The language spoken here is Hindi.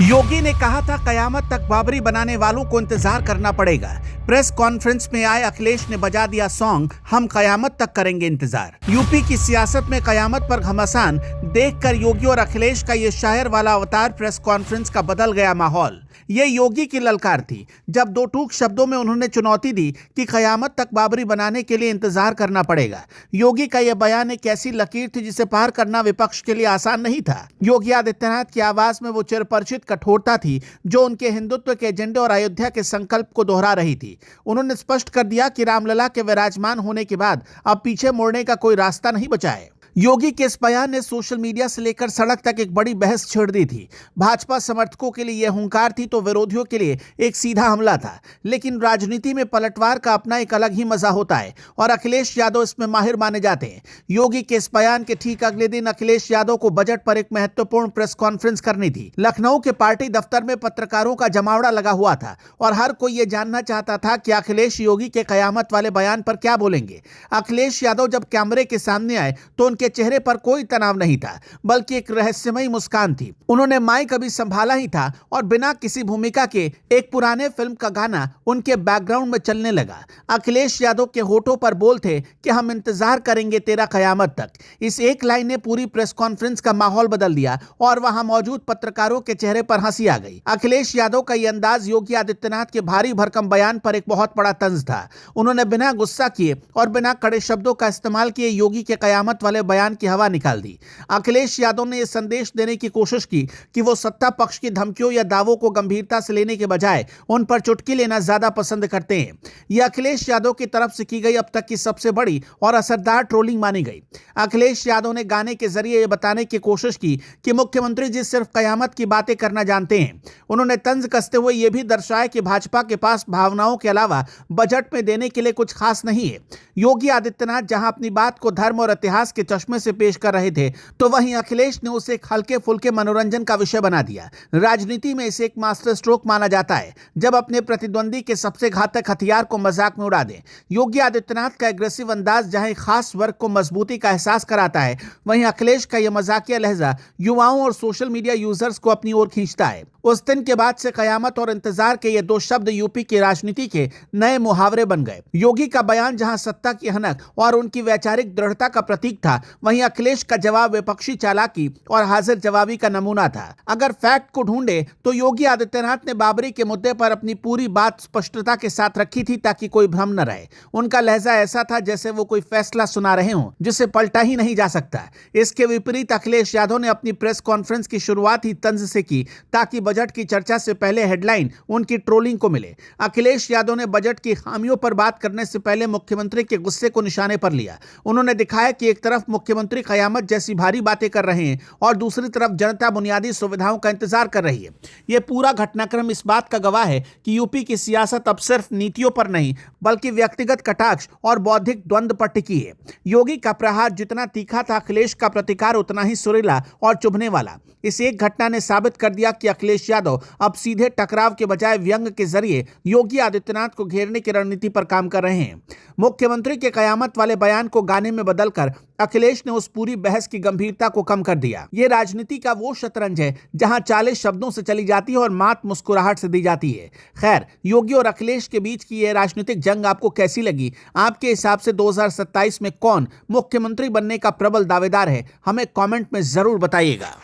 योगी ने कहा था कयामत तक बाबरी बनाने वालों को इंतजार करना पड़ेगा। प्रेस कॉन्फ्रेंस में आए अखिलेश ने बजा दिया सॉन्ग, हम कयामत तक करेंगे इंतजार। यूपी की सियासत में कयामत पर घमासान देखकर योगी और अखिलेश का ये शायर वाला अवतार प्रेस कॉन्फ्रेंस का बदल गया माहौल। ये योगी की ललकार थी जब दो टूक शब्दों में उन्होंने चुनौती दी कि कयामत तक बाबरी बनाने के लिए इंतजार करना पड़ेगा। योगी का यह बयान एक ऐसी लकीर थी जिसे पार करना विपक्ष के लिए आसान नहीं था। योगी आदित्यनाथ की आवाज में वो चिरपरिचित कठोरता थी जो उनके हिंदुत्व के एजेंडे और अयोध्या के संकल्प को दोहरा रही थी। उन्होंने स्पष्ट कर दिया कि रामलला के विराजमान होने के बाद अब पीछे मुड़ने का कोई रास्ता नहीं बचा है। योगी के इस बयान ने सोशल मीडिया से लेकर सड़क तक एक बड़ी बहस छेड़ दी थी। भाजपा समर्थकों के लिए यह हुंकार थी तो विरोधियों के लिए एक सीधा हमला था। लेकिन राजनीति में पलटवार का अपना एक अलग ही मजा होता है और अखिलेश यादव इसमें माहिर माने जाते हैं। योगी के इस बयान के ठीक अगले दिन अखिलेश यादव को बजट पर एक महत्वपूर्ण प्रेस कॉन्फ्रेंस करनी थी। लखनऊ के पार्टी दफ्तर में पत्रकारों का जमावड़ा लगा हुआ था और हर कोई यह जानना चाहता था कि अखिलेश योगी के कयामत वाले बयान पर क्या बोलेंगे। अखिलेश यादव जब कैमरे के सामने आए तो उनके चेहरे पर कोई तनाव नहीं था, बल्कि एक रहस्यमयी मुस्कान थी। उन्होंने माइक अभी संभाला ही था और बिना किसी भूमिका के एक पुराने फिल्म का गाना उनके बैकग्राउंड में चलने लगा। अखिलेश यादव के होठों पर बोल थे कि हम इंतजार करेंगे तेरा कयामत तक। इस एक लाइन ने पूरी प्रेस कॉन्फ्रेंस का माहौल बदल दिया और वहां मौजूद पत्रकारों के चेहरे पर हंसी आ गई। अखिलेश यादव का यह अंदाज योगी आदित्यनाथ के भारी भरकम बयान पर एक बहुत बड़ा तंज था। उन्होंने बिना गुस्सा किए और बिना कड़े शब्दों का इस्तेमाल किए योगी के कयामत वाले बयान की हवा निकाल दी। अखिलेश यादव ने यह संदेश देने की कोशिश की कि वो सत्ता पक्ष की धमकियों या दावों को गंभीरता से लेने के बजाय उन पर चुटकी लेना ज्यादा पसंद करते हैं। यह अखिलेश यादव की तरफ से की गई अब तक की सबसे बड़ी और असरदार ट्रोलिंग मानी गई। अखिलेश यादव ने गाने के जरिए यह बताने की कोशिश की कि मुख्यमंत्री जी सिर्फ कयामत की बातें करना जानते हैं। उन्होंने तंज कसते हुए यह भी दर्शाया कि भाजपा के पास भावनाओं के अलावा बजट में देने के लिए कुछ खास नहीं है। योगी आदित्यनाथ जहां अपनी बात को धर्म और इतिहास के चश्मे से पेश कर रहे थे तो वहीं अखिलेश ने उसे एक हल्के फुल्के मनोरंजन का विषय बना दिया। राजनीति में इसे एक मास्टर स्ट्रोक माना जाता है जब अपने प्रतिद्वंदी के सबसे घातक हथियार को मजाक में उड़ा दें। योगी आदित्यनाथ का एग्रेसिव अंदाज जहां एक खास वर्ग को मजबूती का एहसास कराता है, वहीं अखिलेश का यह मजाकिया लहजा युवाओं और सोशल मीडिया यूजर्स को अपनी ओर खींचता है। उस दिन के बाद से कयामत और इंतजार के ये दो शब्द यूपी की राजनीति के नए मुहावरे बन गए। योगी का बयान जहां सत्ता की हनक और उनकी वैचारिक दृढ़ता का प्रतीक था, वहीं अखिलेश का जवाब विपक्षी चालाकी और हाजिर जवाबी का नमूना था। अगर फैक्ट को ढूंढे तो योगी आदित्यनाथ ने बाबरी के मुद्दे पर अपनी पूरी बात स्पष्टता के साथ रखी थी ताकि कोई भ्रम न रहे। उनका लहजा ऐसा था जैसे वो कोई फैसला सुना रहे हों जिसे पलटा ही नहीं जा सकता। इसके विपरीत अखिलेश यादव ने अपनी प्रेस कॉन्फ्रेंस की शुरुआत ही तंज से की ताकि बजट की चर्चा से पहले हेडलाइन उनकी ट्रोलिंग को मिले। अखिलेश यादव ने बजट की खामियों पर बात करने से पहले मुख्यमंत्री के गुस्से को निशाने पर लिया। उन्होंने दिखाया कि एक तरफ मुख्यमंत्री कयामत जैसी भारी बातें कर रहे हैं और दूसरी तरफ जनता बुनियादी सुविधाओं का इंतजार कर रही है। यह पूरा घटनाक्रम इस बात का गवाह है कि यूपी की सियासत अब सिर्फ नीतियों पर नहीं बल्कि व्यक्तिगत कटाक्ष और बौद्धिक द्वंद्व पर टिकी है। योगी का प्रहार जितना तीखा था, अखिलेश का प्रतिकार उतना ही सुरीला और चुभने वाला। इस एक घटना ने साबित कर दिया कि अखिलेश यादव अब सीधे टकराव के बजाय व्यंग के जरिए योगी आदित्यनाथ को घेरने की रणनीति पर काम कर रहे हैं। मुख्यमंत्री के कयामत वाले बयान को गाने में बदलकर अखिलेश ने उस पूरी बहस की गंभीरता को कम कर दिया। यह राजनीति का वो शतरंज है जहां चालें शब्दों से चली जाती है और मात मुस्कुराहट से दी जाती है। खैर, योगी और अखिलेश के बीच की यह राजनीतिक जंग आपको कैसी लगी? आपके हिसाब से 2027 में कौन मुख्यमंत्री बनने का प्रबल दावेदार है? हमें कमेंट में जरूर बताइएगा।